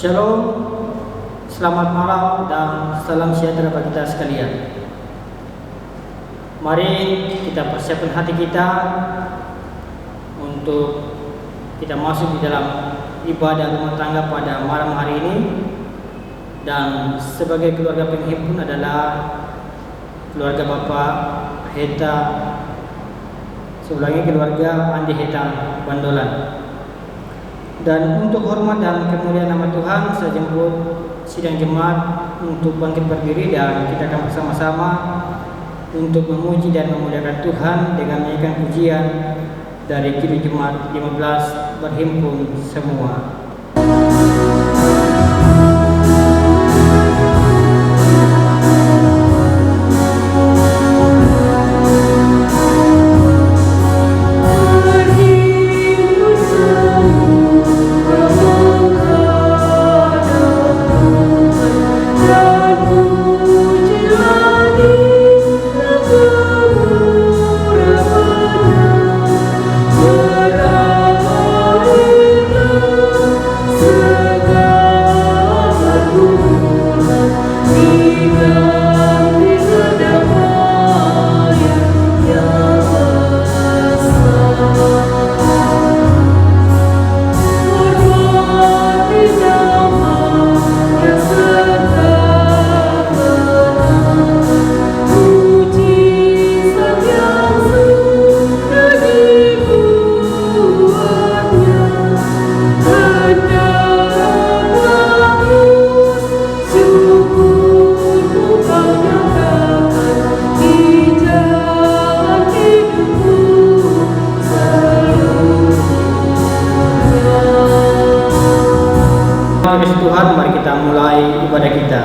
Shalom, selamat malam dan salam sejahtera bagi kita sekalian. Mari kita persiapkan hati kita untuk kita masuk di dalam ibadah rumah tangga pada malam hari ini. Dan sebagai keluarga penghimpun adalah keluarga Bapak Heta, sebelumnya keluarga Andi Heta Bandolan. Dan untuk hormat dan kemuliaan nama Tuhan, saya jemput sidang jemaat untuk bangkit berdiri dan kita akan bersama-sama untuk memuji dan memuliakan Tuhan dengan menyanyikan pujian dari Kidung Jemaat 15 berhimpun semua. Tuhan, mari kita mulai ibadah kita.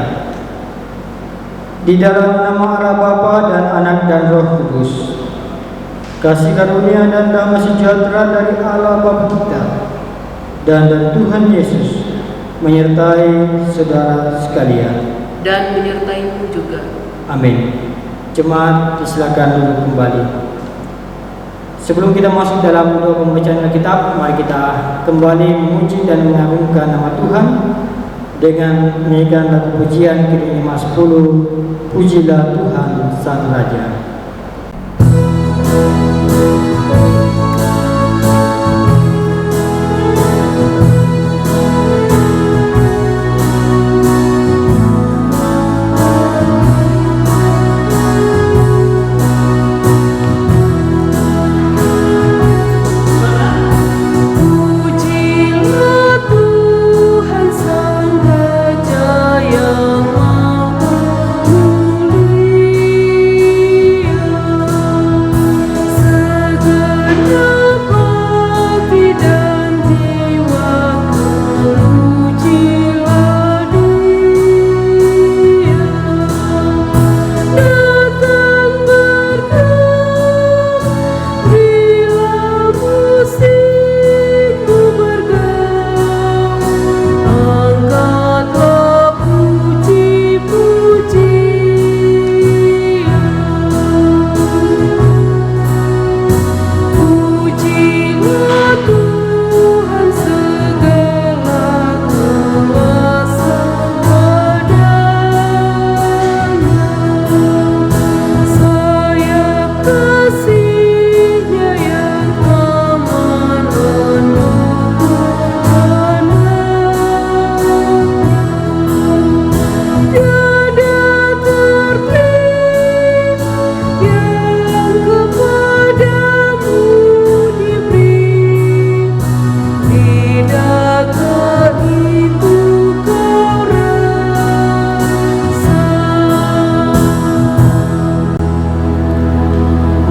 Di dalam nama Allah Bapa dan Anak dan Roh Kudus. Kasih karunia dan damai sejahtera dari Allah Bapa kita dan dari Tuhan Yesus menyertai saudara sekalian. Dan menyertaimu juga. Amin. Jemaat, silakan duduk kembali. Sebelum kita masuk dalam doa pembacaan Alkitab, mari kita kembali memuji dan mengagungkan nama Tuhan dengan menyanyikan lagu pujian Kidung 10, Pujilah Tuhan Sang Raja.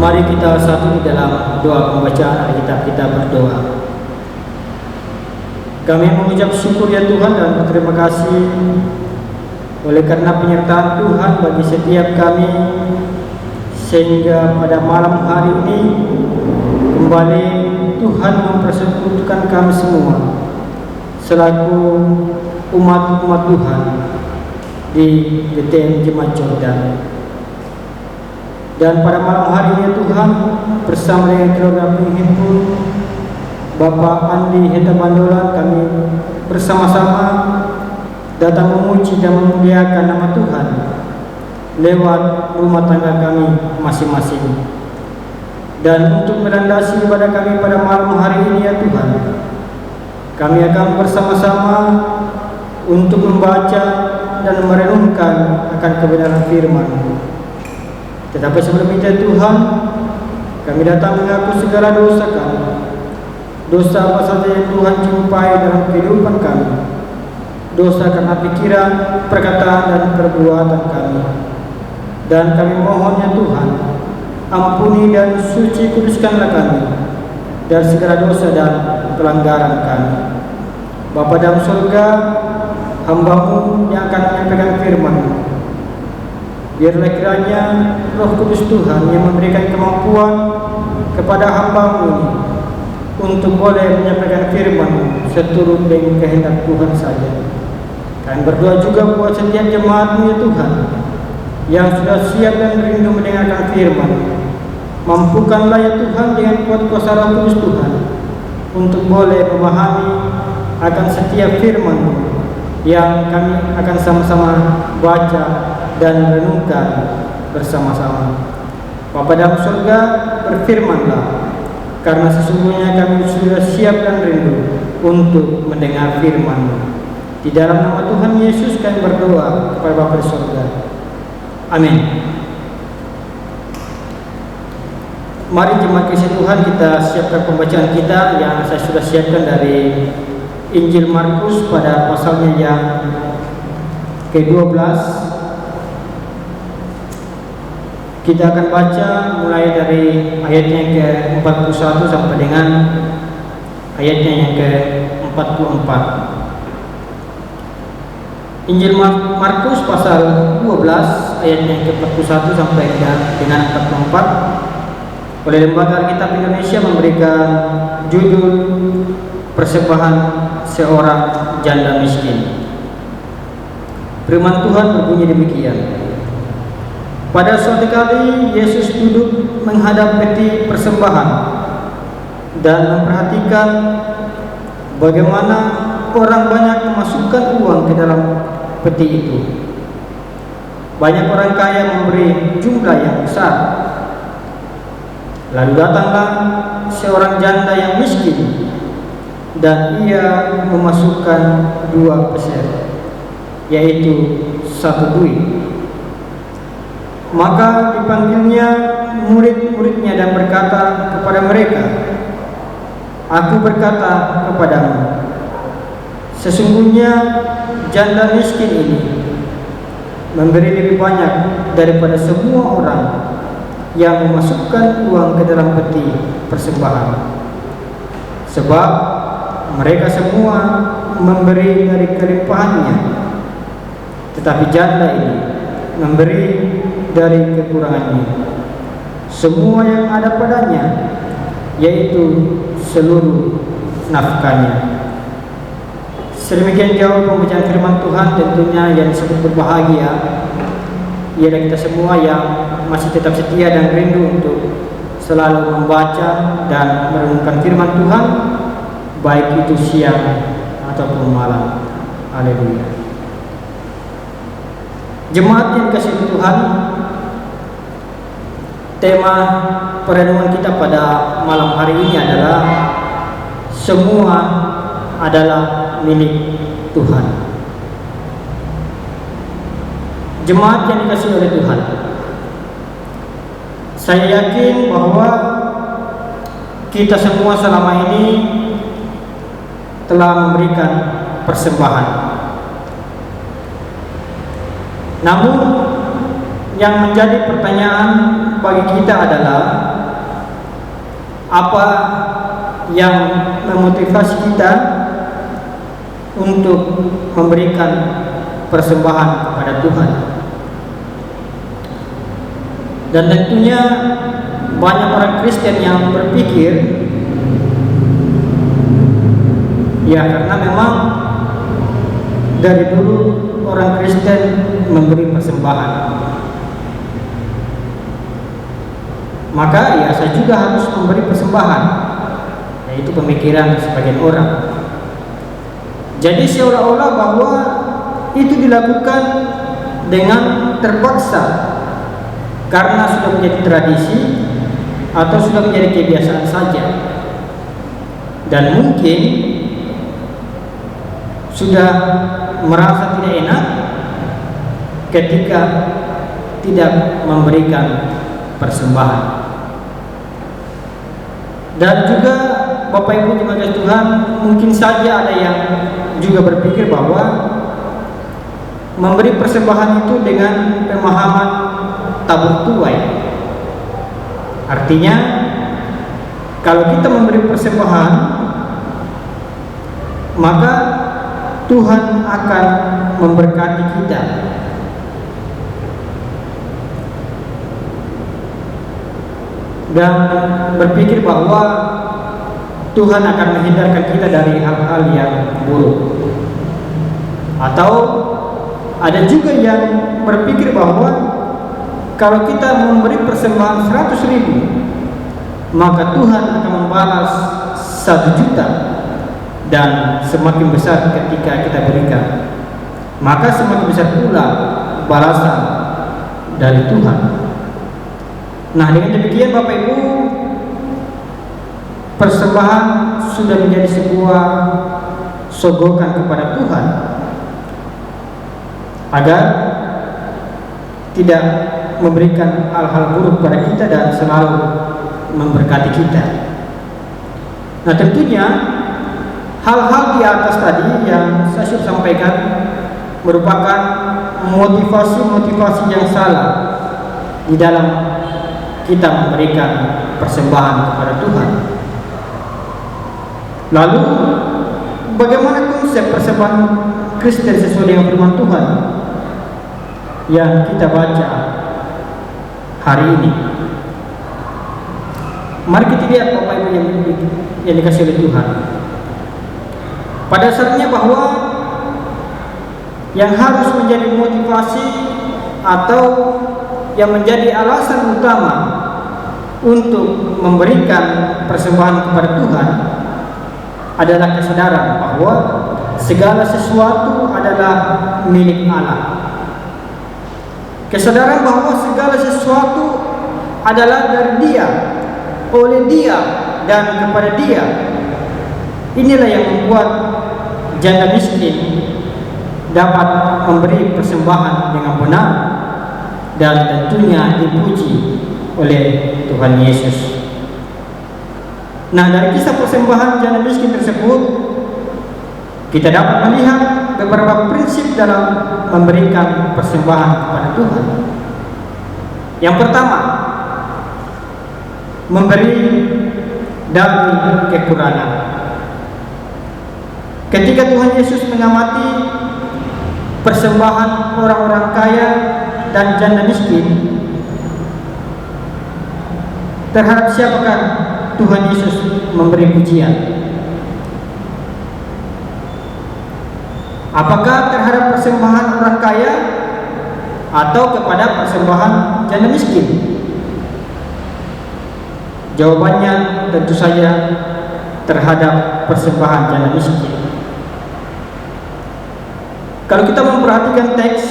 Mari kita satu di dalam doa pembacaan Alkitab, kita berdoa. Kami mengucap syukur ya Tuhan dan berterima kasih oleh karena penyertaan Tuhan bagi setiap kami, sehingga pada malam hari ini kembali Tuhan mempersekutukan kami semua selaku umat-umat Tuhan di GTM Jemaat Jordan. Dan pada malam hari ini Tuhan, bersama dengan keluarga penghimpun Bapak Andi Heta Bandolan, kami bersama-sama datang memuji dan memuliakan nama Tuhan lewat rumah tangga kami masing-masing. Dan untuk melandasi ibadah kami pada malam hari ini ya Tuhan, kami akan bersama-sama untuk membaca dan merenungkan akan kebenaran firman-Mu. Tetapi sebelum itu Tuhan, kami datang mengaku segala dosa kami, dosa apa saja yang Tuhan jumpai dalam kehidupan kami, dosa karena pikiran, perkataan dan perbuatan kami. Dan kami mohon ya Tuhan, ampuni dan suci kuduskanlah kami dari segala dosa dan pelanggaran kami. Bapa dalam surga, hamba-Mu yang akan menyampaikan firman-Mu, biarlah kiranya Roh Kudus Tuhan yang memberikan kemampuan kepada hamba-Mu ini untuk boleh menyampaikan firman-Mu seturut dengan kehendak Tuhan saja. Kami berdoa juga buat setiap jemaat-Mu ya Tuhan yang sudah siap dan rindu mendengarkan firman. Mampukanlah ya Tuhan dengan kuat kuasa Roh Kudus Tuhan untuk boleh memahami akan setiap firman-Mu yang kami akan sama-sama baca dan renungkan bersama-sama. Bapa dalam surga, berfirmanlah, karena sesungguhnya kami sudah siap dan rindu untuk mendengar firman-Mu. Di dalam nama Tuhan Yesus kami berdoa kepada Bapa di surga. Amin. Mari jemaat Kristus Tuhan, kita siapkan pembacaan kita yang saya sudah siapkan dari Injil Markus pada pasalnya yang ke-12. Kita akan baca mulai dari ayatnya yang ke-41 sampai dengan ayatnya yang ke-44. Injil Markus pasal 12 ayatnya yang ke-41 sampai dengan 44. Oleh Lembaga Alkitab Indonesia memberikan judul Persembahan Seorang Janda Miskin. Firman Tuhan berbunyi demikian. Pada suatu kali Yesus duduk menghadap peti persembahan dan memperhatikan bagaimana orang banyak memasukkan uang ke dalam peti itu. Banyak orang kaya memberi jumlah yang besar. Lalu datanglah seorang janda yang miskin dan ia memasukkan 2 peser, yaitu 1 duit. Maka dipanggilnya murid-muridnya dan berkata kepada mereka, "Aku berkata kepadamu, sesungguhnya janda miskin ini memberi lebih banyak daripada semua orang yang memasukkan uang ke dalam peti persembahan. Sebab mereka semua memberi dari kelimpahannya, tetapi janda ini memberi dari kekurangannya, semua yang ada padanya, yaitu seluruh nafkahnya." Sedemikian jauh pembacaan firman Tuhan. Tentunya yang disebut berbahagia ialah kita semua yang masih tetap setia dan rindu untuk selalu membaca dan merenungkan firman Tuhan, baik itu siang ataupun malam. Haleluya. Jemaat yang kasih Tuhan, tema perenungan kita pada malam hari ini adalah semua adalah milik Tuhan. Jemaat yang dikasihi oleh Tuhan, saya yakin bahwa kita semua selama ini telah memberikan persembahan. Namun yang menjadi pertanyaan bagi kita adalah apa yang memotivasi kita untuk memberikan persembahan kepada Tuhan. Dan tentunya banyak orang Kristen yang berpikir, ya karena memang dari dulu orang Kristen memberi persembahan, maka ya saya juga harus memberi persembahan. Yaitu pemikiran sebagian orang. Jadi seolah-olah bahwa itu dilakukan dengan terpaksa karena sudah menjadi tradisi atau sudah menjadi kebiasaan saja, dan mungkin sudah merasa tidak enak ketika tidak memberikan persembahan. Dan juga Bapak Ibu jemaat Tuhan, mungkin saja ada yang juga berpikir bahwa memberi persembahan itu dengan pemahaman tabur tuai. Artinya kalau kita memberi persembahan, maka Tuhan akan memberkati kita. Dan berpikir bahwa Tuhan akan menghindarkan kita dari hal-hal yang buruk. Atau ada juga yang berpikir bahwa kalau kita memberi persembahan 100.000, maka Tuhan akan membalas 1 juta, dan semakin besar ketika kita berikan, maka semakin besar pula balasan dari Tuhan. Nah, dengan demikian Bapak Ibu, persembahan sudah menjadi sebuah sogokan kepada Tuhan agar tidak memberikan hal-hal buruk pada kita dan selalu memberkati kita. Nah, tentunya hal-hal di atas tadi yang saya sudah sampaikan merupakan motivasi-motivasi yang salah di dalam kita memberikan persembahan kepada Tuhan. Lalu bagaimana konsep persembahan Kristen sesuai dengan firman Tuhan yang kita baca hari ini? Mari kita lihat Bapak Ibu yang dikasih oleh Tuhan. Pada dasarnya bahwa yang harus menjadi motivasi atau yang menjadi alasan utama untuk memberikan persembahan kepada Tuhan adalah kesadaran bahwa segala sesuatu adalah milik Allah. Kesadaran bahwa segala sesuatu adalah dari Dia, oleh Dia, dan kepada Dia. Inilah yang membuat janda miskin dapat memberi persembahan dengan benar dan tentunya dipuji oleh Tuhan Yesus. Nah, dari kisah persembahan janda miskin tersebut, kita dapat melihat beberapa prinsip dalam memberikan persembahan kepada Tuhan. Yang pertama, memberi dari kekurangan. Ketika Tuhan Yesus mengamati persembahan orang-orang kaya dan janda miskin, terhadap siapakah Tuhan Yesus memberi pujian? Apakah terhadap persembahan orang kaya atau kepada persembahan janda miskin? Jawabannya tentu saja terhadap persembahan janda miskin. Kalau kita memperhatikan teks,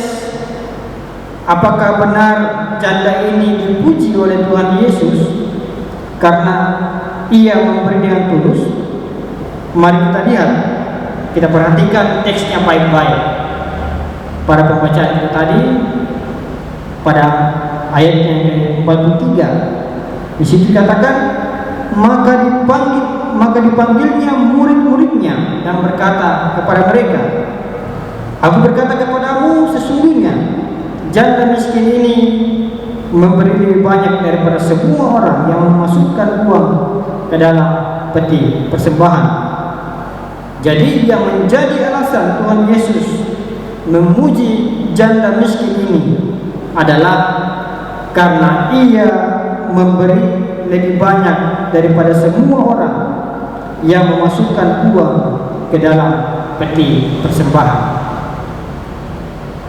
apakah benar janda ini dipuji oleh Tuhan Yesus karena ia memberi dengan tulus? Mari kita lihat, kita perhatikan teksnya baik-baik. Pada pembacaan kita tadi, pada ayatnya yang ke-43, di situ dikatakan, maka dipanggilnya murid-muridnya dan berkata kepada mereka, "Aku berkata kepadamu, sesungguhnya janda miskin ini memberi lebih banyak daripada semua orang yang memasukkan uang ke dalam peti persembahan." Jadi yang menjadi alasan Tuhan Yesus memuji janda miskin ini adalah karena ia memberi lebih banyak daripada semua orang yang memasukkan uang ke dalam peti persembahan.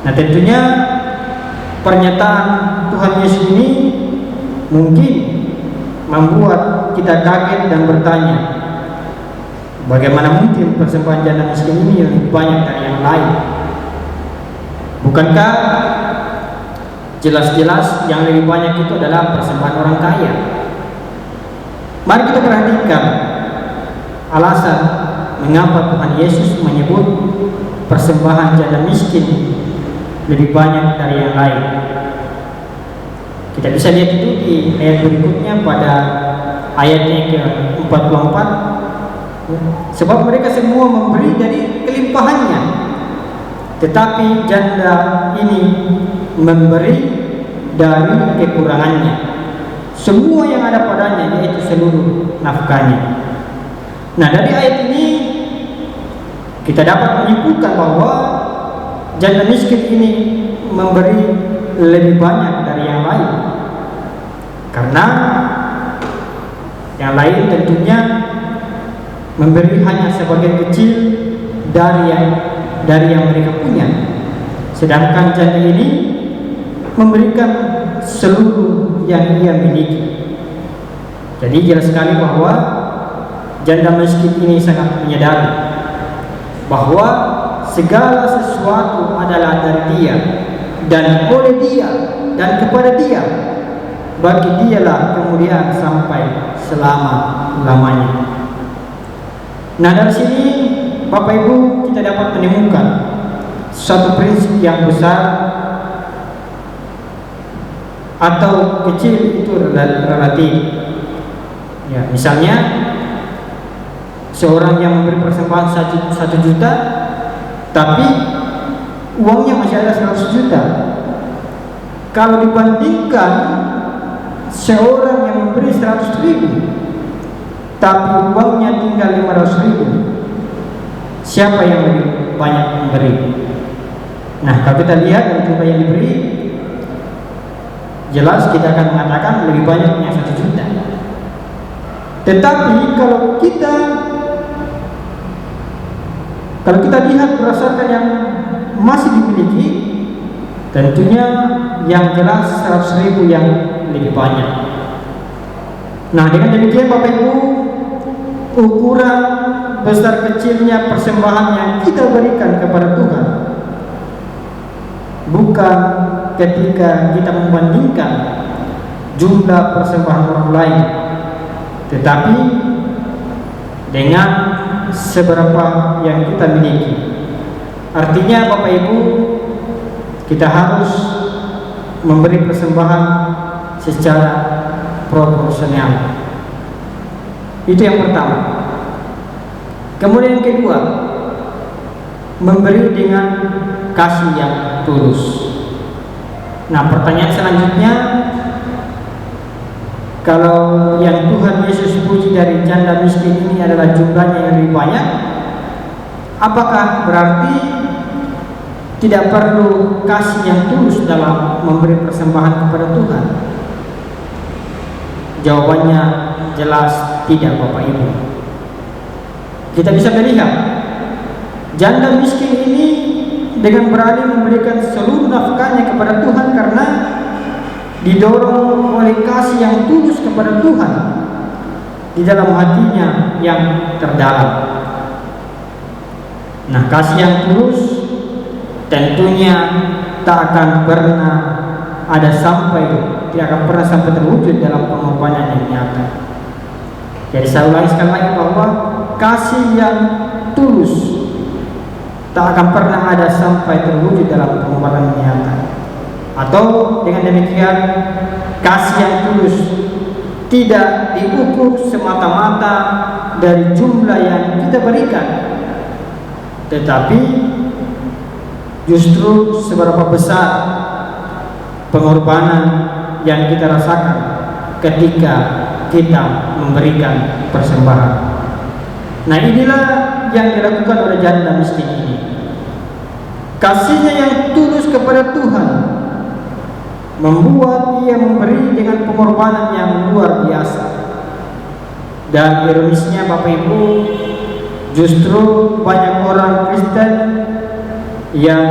Nah, tentunya pernyataan Tuhan Yesus ini mungkin membuat kita kaget dan bertanya, bagaimana mungkin persembahan janda miskin ini lebih banyak dari yang lain? Bukankah jelas-jelas yang lebih banyak itu adalah persembahan orang kaya? Mari kita perhatikan alasan mengapa Tuhan Yesus menyebut persembahan janda miskin lebih banyak dari yang lain. Kita bisa lihat itu di ayat berikutnya pada ayatnya ke-44. Sebab mereka semua memberi dari kelimpahannya, tetapi janda ini memberi dari kekurangannya, semua yang ada padanya, yaitu seluruh nafkahnya. Nah, dari ayat ini kita dapat menyimpulkan bahwa janda miskin ini memberi lebih banyak dari yang lain, karena yang lain tentunya memberi hanya sebagian kecil dari yang mereka punya, sedangkan janda ini memberikan seluruh yang ia miliki. Jadi jelas sekali bahwa janda miskin ini sangat menyadari bahwa segala sesuatu adalah dari Dia dan oleh Dia dan kepada Dia. Bagi Dialah kemuliaan sampai selama-lamanya. Nah, dari sini Bapak Ibu kita dapat menemukan suatu prinsip yang besar atau kecil itu relatif. Ya, misalnya seorang yang memberi persembahan 1 juta, tapi uangnya masih ada 100 juta. Kalau dibandingkan seorang yang memberi 100 ribu, tapi uangnya tinggal 500 ribu, siapa yang lebih banyak memberi? Nah, kalau kita lihat dari jumlah yang diberi, jelas kita akan mengatakan lebih banyak yang 1 juta. Tetapi kalau kita lihat berdasarkan yang masih dimiliki, tentunya yang jelas 100 ribu yang lebih banyak. Nah, dengan demikian Bapak Ibu, ukuran besar kecilnya persembahan yang kita berikan kepada Tuhan bukan ketika kita membandingkan jumlah persembahan orang lain, tetapi dengan seberapa yang kita miliki. Artinya Bapak Ibu, kita harus memberi persembahan secara proporsional. Itu yang pertama. Kemudian yang kedua, memberi dengan kasih yang tulus. Nah, pertanyaan selanjutnya, kalau yang Tuhan Yesus puji dari janda miskin ini adalah jumlahnya yang lebih banyak, apakah berarti tidak perlu kasih yang tulus dalam memberi persembahan kepada Tuhan? Jawabannya jelas tidak, Bapak Ibu. Kita bisa melihat janda miskin ini dengan berani memberikan seluruh nafkahnya kepada Tuhan karena didorong oleh kasih yang tulus kepada Tuhan di dalam hatinya yang terdalam. Nah, kasih yang tulus tentunya tak akan pernah tidak akan pernah sampai terwujud dalam pengorbanan yang nyata. Jadi saya ulangi sekali lagi bahwa kasih yang tulus tak akan pernah ada sampai terwujud dalam pengorbanan yang nyata. Atau dengan demikian, kasih yang tulus tidak diukur semata-mata dari jumlah yang kita berikan, tetapi justru seberapa besar pengorbanan yang kita rasakan ketika kita memberikan persembahan. Nah, inilah yang dilakukan oleh janda miskin ini. Kasihnya yang tulus kepada Tuhan membuat ia memberi dengan pengorbanan yang luar biasa. Dan ironisnya Bapak Ibu, justru banyak orang Kristen yang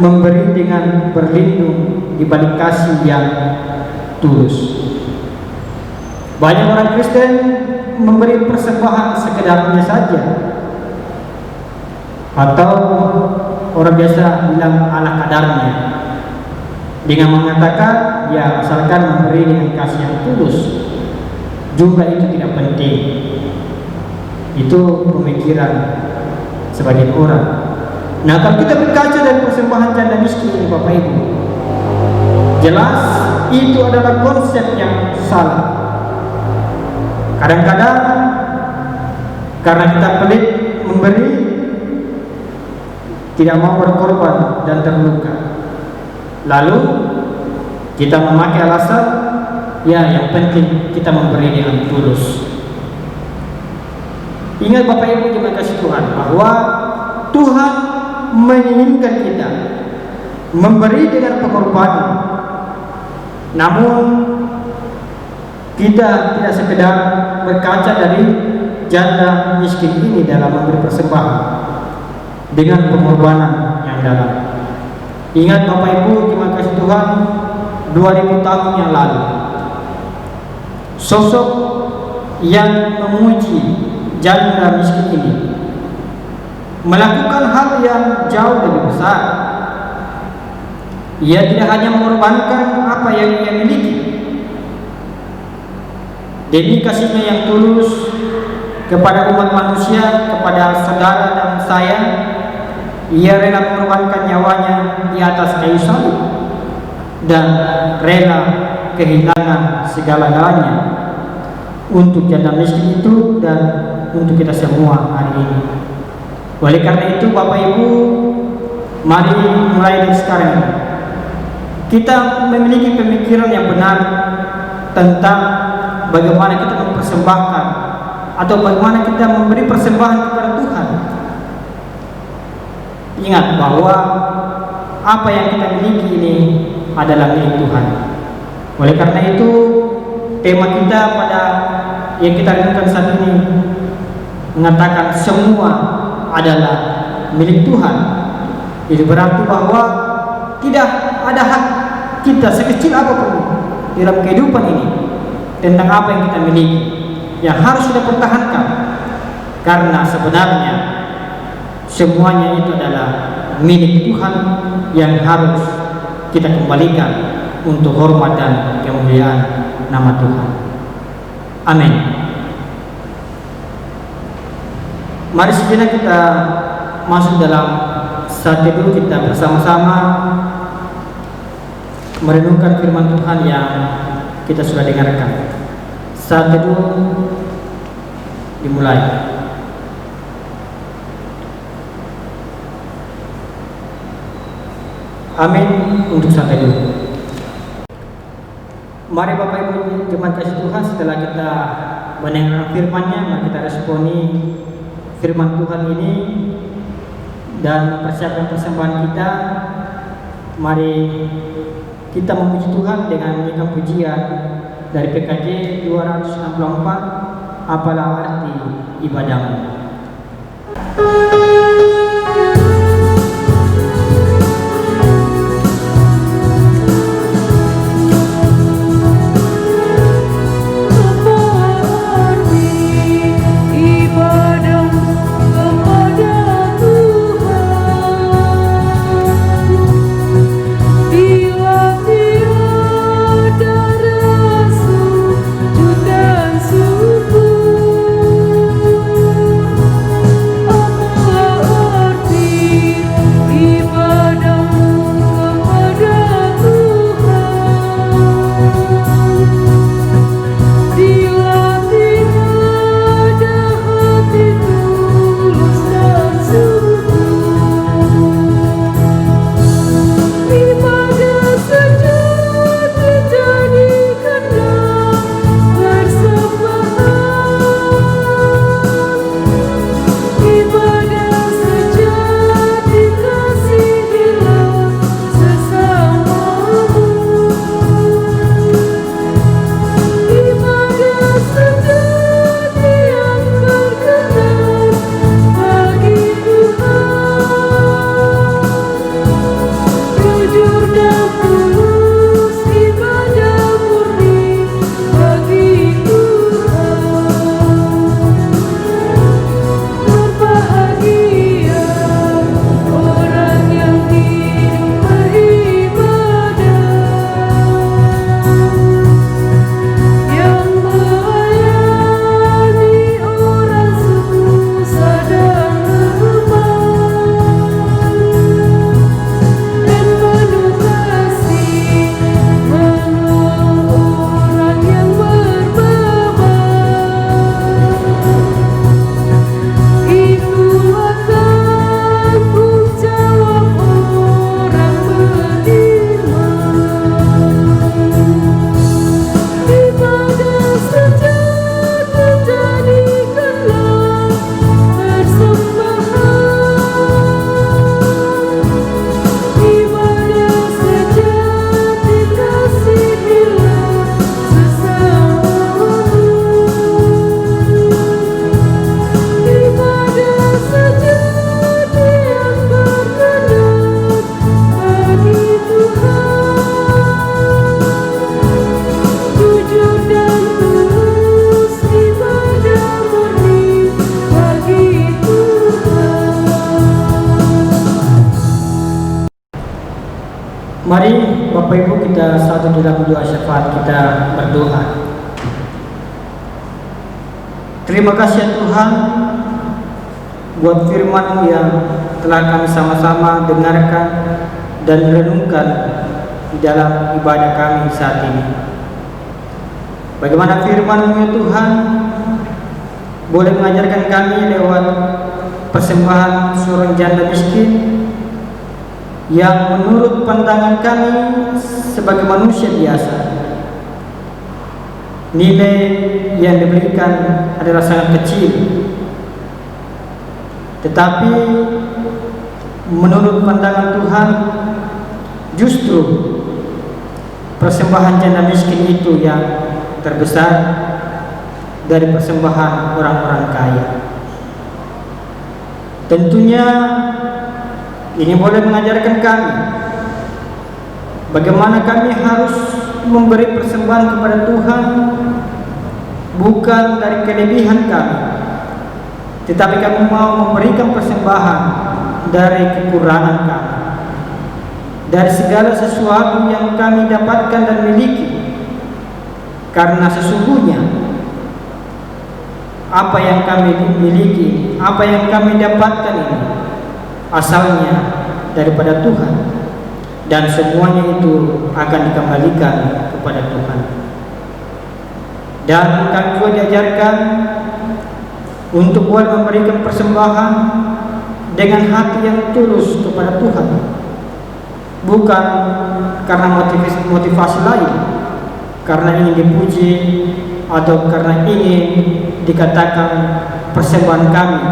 memberi dengan berlindung di balik kasih yang tulus. Banyak orang Kristen memberi persembahan sekedarnya saja, atau orang biasa bilang ala kadarnya, dengan mengatakan ya asalkan memberi dengan kasih yang tulus, jumlah itu tidak penting. Itu pemikiran sebagian orang. Nah, kalau kita berkaca dari persembahan janda miskin ini Bapak Ibu, jelas itu adalah konsep yang salah. Kadang-kadang karena kita pelit memberi, tidak mau berkorban dan terluka, lalu kita memakai alasan ya yang penting kita memberi dengan tulus. Ingat Bapak Ibu yang dikasihi Tuhan, bahwa Tuhan menginginkan kita memberi dengan pengorbanan. Namun kita tidak sekedar berkaca dari janda miskin ini dalam memberi persembahan dengan pengorbanan yang dalam. Ingat Bapak Ibu terima kasih Tuhan, 2000 tahun yang lalu sosok yang memuji janda miskin ini melakukan hal yang jauh lebih besar. Ia tidak hanya mengorbankan apa yang ia miliki demi kasihnya yang tulus kepada umat manusia, kepada saudara dan saya. Ia rela mengorbankan nyawanya di atas kayu salib dan rela kehilangan segala-galanya untuk janda miskin itu dan untuk kita semua hari ini. Oleh karena itu Bapak Ibu, mari mulai dari sekarang ini kita memiliki pemikiran yang benar tentang bagaimana kita mempersembahkan atau bagaimana kita memberi persembahan kepada Tuhan. Ingat bahwa apa yang kita miliki ini adalah milik Tuhan. Oleh karena itu tema kita pada yang kita renungkan saat ini mengatakan semua adalah milik Tuhan. Itu berarti bahwa tidak ada hak kita sekecil apapun dalam kehidupan ini tentang apa yang kita miliki yang harus kita pertahankan, karena sebenarnya semuanya itu adalah milik Tuhan yang harus kita kembalikan untuk hormat dan kemuliaan nama Tuhan. Amin. Mari sejenak kita masuk dalam saat teduh kita bersama-sama merenungkan firman Tuhan yang kita sudah dengarkan. Saat teduh dimulai. Amin untuk saat teduh. Mari Bapak Ibu jemaat kasih Tuhan, setelah kita mendengar firman-Nya, mari kita responi firman Tuhan ini dan persiapkan persembahan kita. Mari kita memuji Tuhan dengan menyanyikan pujian dari PKJ 264, apalah arti ibadahmu. Suku Mari Bapak Ibu kita satu dalam doa syafaat kita berdoa. Terima kasih ya Tuhan buat firman-Mu yang telah kami sama-sama dengarkan dan renungkan di dalam ibadah kami saat ini. Bagaimana firman-Mu ya Tuhan boleh mengajarkan kami lewat persembahan seorang janda miskin yang menurut pandangan kami sebagai manusia biasa, nilai yang diberikan adalah sangat kecil. Tetapi menurut pandangan Tuhan, justru persembahan janda miskin itu yang terbesar dari persembahan orang-orang kaya. Tentunya ini boleh mengajarkan kami bagaimana kami harus memberi persembahan kepada Tuhan bukan dari kelebihan kami, tetapi kami mau memberikan persembahan dari kekurangan kami, dari segala sesuatu yang kami dapatkan dan miliki. Karena sesungguhnya apa yang kami miliki, apa yang kami dapatkan ini asalnya daripada Tuhan, dan semuanya itu akan dikembalikan kepada Tuhan. Dan kami juga diajarkan untuk boleh memberikan persembahan dengan hati yang tulus kepada Tuhan, bukan karena motivasi lain, karena ingin dipuji atau karena ingin dikatakan persembahan kami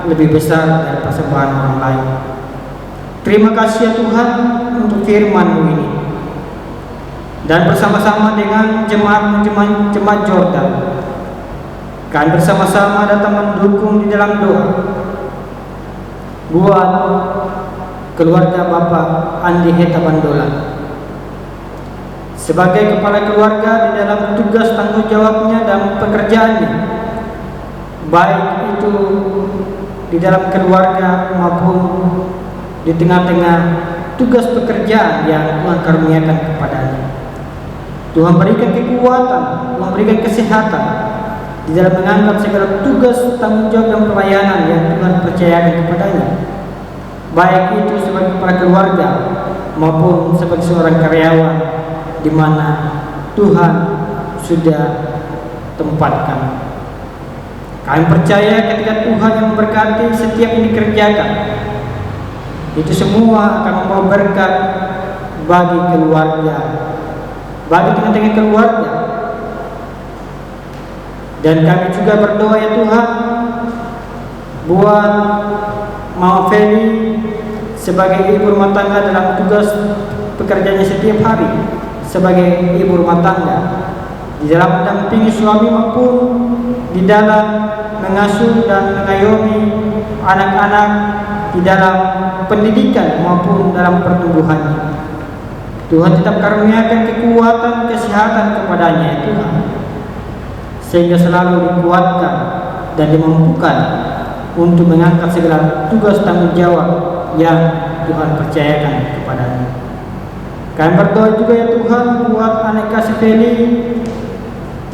lebih besar dari persembahan orang lain. Terima kasih ya Tuhan untuk firman-Mu ini. Dan bersama-sama dengan jemaat Jordan, kami bersama-sama datang mendukung di dalam doa buat keluarga Bapak Andi Heta Bandolan sebagai kepala keluarga di dalam tugas tanggung jawabnya dan pekerjaannya, baik itu di dalam keluarga maupun di tengah-tengah tugas pekerjaan yang Tuhan karuniakan kepadanya. Tuhan berikan kekuatan, Tuhan berikan kesehatan di dalam mengangkat segala tugas tanggung jawab dan pelayanan yang Tuhan percayakan kepadanya, baik itu sebagai kepala keluarga maupun sebagai seorang karyawan di mana Tuhan sudah tempatkan. Kami percaya ketika Tuhan yang memberkati setiap yang dikerjakan, itu semua akan membawa berkat bagi keluarga, bagi tengah-tengah keluarga. Dan kami juga berdoa ya Tuhan buat Mama Feli sebagai ibu rumah tangga dalam tugas pekerjaannya setiap hari sebagai ibu rumah tangga, di dalam mendampingi suami maupun di dalam mengasuh dan mengayomi anak-anak di dalam pendidikan maupun dalam pertumbuhannya. Tuhan tetap karuniakan kekuatan, kesehatan kepadanya ya Tuhan, sehingga selalu dikuatkan dan dimampukan untuk mengangkat segala tugas tanggung jawab yang Tuhan percayakan kepadanya. Kami berdoa juga ya Tuhan buat anak kasih Feli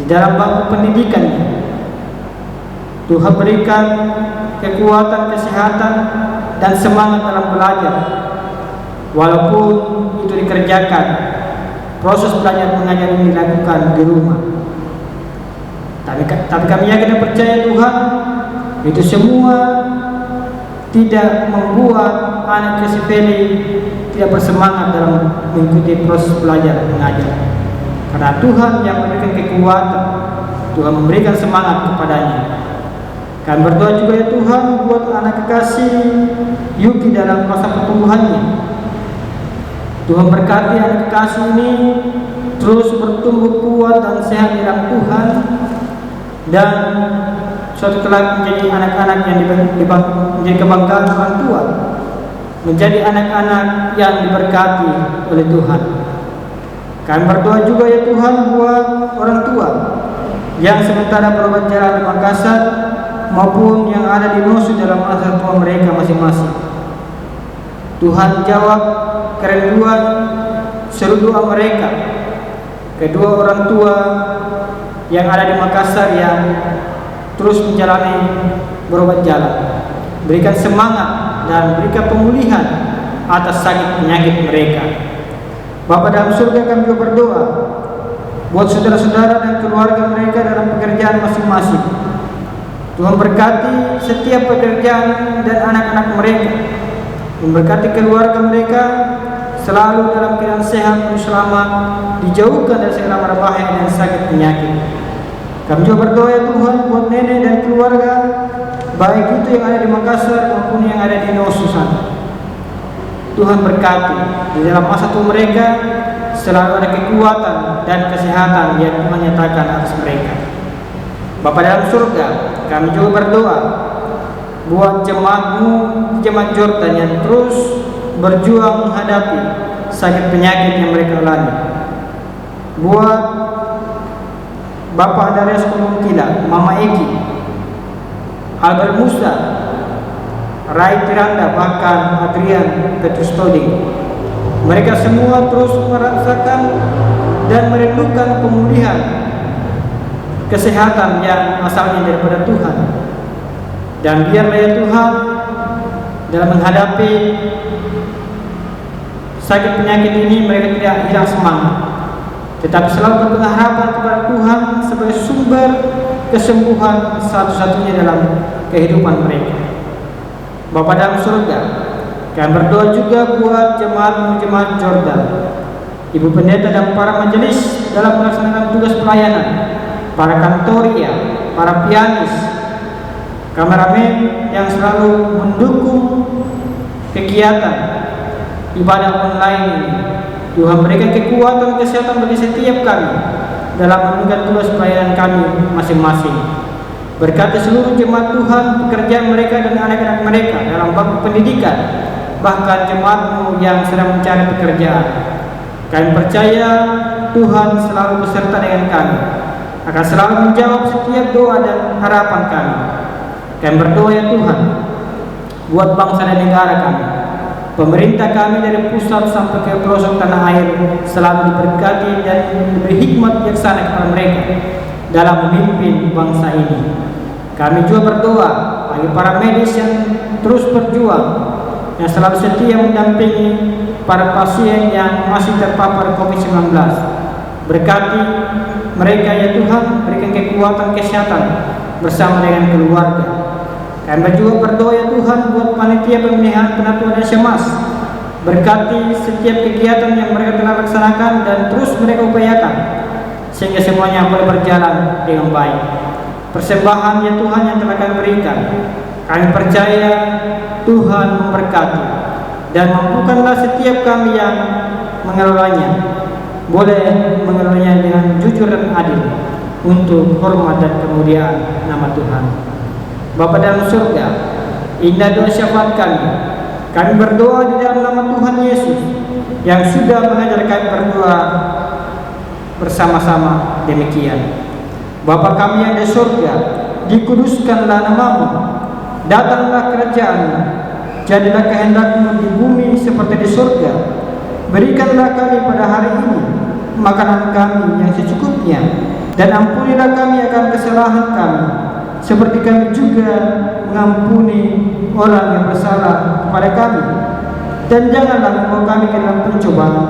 di dalam bangku pendidikannya. Tuhan berikan kekuatan, kesehatan, dan semangat dalam belajar. Walaupun itu dikerjakan, proses belajar mengajar ini dilakukan di rumah. Tapi kami yakin dan percaya Tuhan, itu semua tidak membuat anak kasih Feli tidak bersemangat dalam mengikuti proses belajar mengajar. Karena Tuhan yang memberikan kekuatan, Tuhan memberikan semangat kepadanya. Kami berdoa juga ya Tuhan buat anak kekasih Yuki dalam masa pertumbuhannya. Tuhan berkati anak kekasih ini terus bertumbuh kuat dan sehat di dalam Tuhan, dan suatu kelak menjadi anak-anak yang menjadi kebanggaan orang tua, menjadi anak-anak yang diberkati oleh Tuhan. Kami berdoa juga ya Tuhan buat orang tua yang sementara berobat jalan di Makassar maupun yang ada di Nusu dalam masa tua mereka masing-masing. Tuhan jawab kerinduan seru doa mereka, kedua orang tua yang ada di Makassar yang terus menjalani berobat jalan. Berikan semangat dan berikan pemulihan atas sakit penyakit mereka. Bapa dalam surga, kami juga berdoa buat saudara-saudara dan keluarga mereka dalam pekerjaan masing-masing. Tuhan berkati setiap pekerjaan dan anak-anak mereka, memberkati keluarga mereka selalu dalam keadaan sehat dan selamat, dijauhkan dari segala mara bahaya dan sakit penyakit. Kami juga berdoa ya Tuhan buat nenek dan keluarga, baik itu yang ada di Makassar maupun yang ada di Nusa. Tuhan berkati di dalam masa tua mereka selalu ada kekuatan dan kesehatan yang Tuhan nyatakan atas mereka. Bapa dalam surga, kami juga berdoa buat jemaat-Mu, jemaat Jordan yang terus berjuang menghadapi sakit penyakit yang mereka alami. Buat Bapak Andreas Kolongkila, Mama Eki, Albert Musa, Rai Tiranda, bahkan Adrian Petrus Toding. Mereka semua terus merasakan dan merindukan pemulihan kesehatan yang asalnya daripada Tuhan. Dan biarlah ya Tuhan dalam menghadapi sakit penyakit ini mereka tidak hilang semangat, tetapi selalu berpengharapan kepada Tuhan sebagai sumber kesembuhan satu-satunya dalam kehidupan mereka. Bapa dalam surga, kami berdoa juga buat jemaat Jordan, Ibu Pendeta dan para majelis dalam melaksanakan tugas pelayanan, para kantoria, para pianis, kameramen yang selalu mendukung kegiatan ibadah online ini. Tuhan berikan kekuatan kesehatan bagi setiap kami dalam menunaikan tugas pelayanan kami masing-masing. Berkati seluruh jemaat Tuhan, pekerjaan mereka dan anak-anak mereka dalam bab pendidikan, bahkan jemaat-Mu yang sedang mencari pekerjaan. Kami percaya Tuhan selalu beserta dengan kami, akan selalu menjawab setiap doa dan harapan kami. Kami berdoa ya Tuhan buat bangsa dan negara kami. Pemerintah kami dari pusat sampai ke pelosok tanah air selalu diberkati dan diberi hikmat bijaksana kepada mereka dalam memimpin bangsa ini. Kami juga berdoa bagi para medis yang terus berjuang, yang selalu setia mendampingi para pasien yang masih terpapar COVID-19. Berkati mereka ya Tuhan, berikan kekuatan kesehatan bersama dengan keluarga. Kami juga berdoa ya Tuhan buat panitia pemilihan penatua dan Syamas. Berkati setiap kegiatan yang mereka telah laksanakan dan terus mereka upayakan, sehingga semuanya boleh berjalan dengan baik. Persembahan ya Tuhan yang telah kami berikan, kami percaya Tuhan memberkati dan mampukanlah setiap kami yang mengelolanya boleh mengelolanya dengan jujur dan adil untuk hormat dan kemuliaan nama Tuhan. Bapa dalam surga, indah doa syafaat kami berdoa di dalam nama Tuhan Yesus yang sudah mengajar kami berdoa bersama-sama demikian. Bapa kami yang di surga, dikuduskanlah nama-Mu, datanglah kerajaan-Mu, jadilah kehendak-Mu di bumi seperti di surga. Berikanlah kami pada hari ini makanan kami yang secukupnya, dan ampunilah kami akan kesalahan kami, seperti kami juga mengampuni orang yang bersalah kepada kami. Dan janganlah membawa kami ke dalam pencobaan,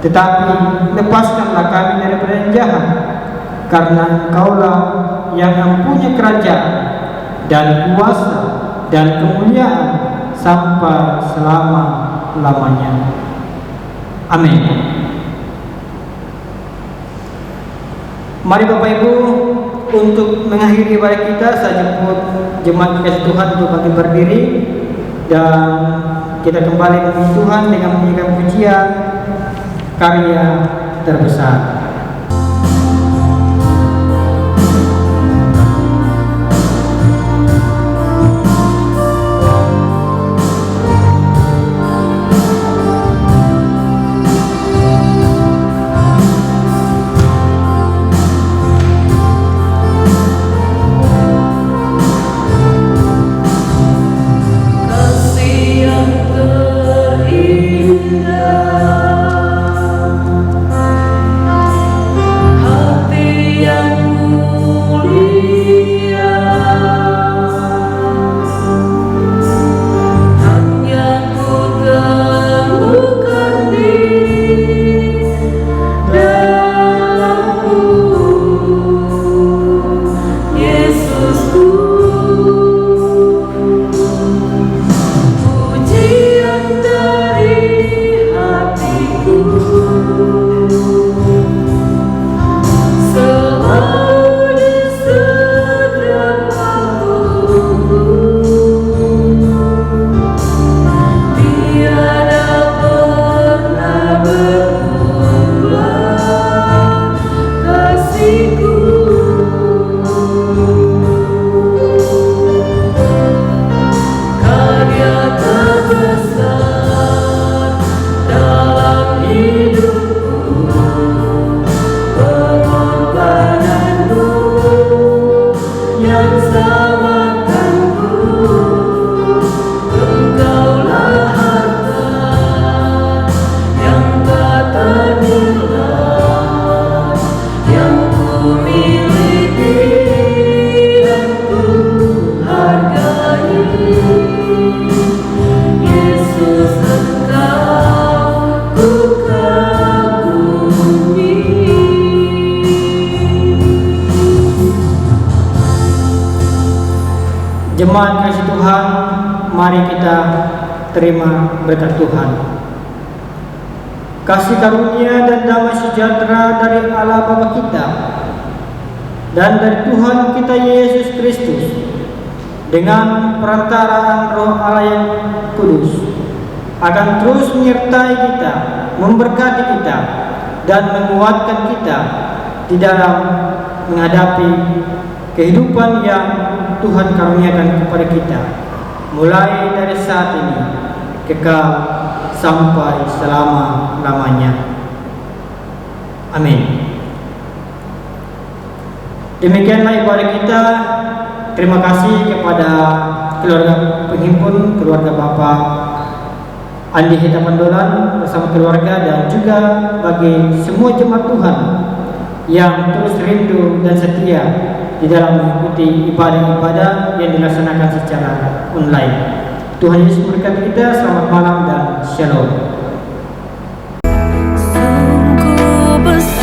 tetapi lepaskanlah kami daripada yang jahat. Karena Engkaulah yang mempunyai kerajaan dan kuasa dan kemuliaan sampai selama-lamanya. Amin. Mari Bapak Ibu, untuk mengakhiri ibadah kita, saya jemput jemaat kasih Tuhan untuk bangkit berdiri dan kita kembali memuji Tuhan dengan menyanyikan pujian karya terbesar. Kasih yang terindah dan selamatkanku. Engkaulah harta yang tak ternilai, yang ku miliki dan ku hargai. Yesus, Engkau ku kagumi. Jemaat kasih Tuhan, mari kita terima berkat Tuhan. Kasih karunia dan damai sejahtera dari Allah Bapa kita dan dari Tuhan kita Yesus Kristus dengan perantaraan Roh Allah yang kudus akan terus menyertai kita, memberkati kita, dan menguatkan kita di dalam menghadapi kehidupan yang Tuhan karuniakan kepada kita, mulai dari saat ini kekal sampai selama-lamanya. Amin. Demikianlah ibadah kita. Terima kasih kepada keluarga penghimpun, keluarga Bapak Andi Hita Pandolan bersama keluarga, dan juga bagi semua jemaat Tuhan yang terus rindu dan setia di dalam mengikuti ibadah-ibadah yang dilaksanakan secara online. Tuhan Yesus memberkati kita. Selamat malam dan shalom. Sungguh besar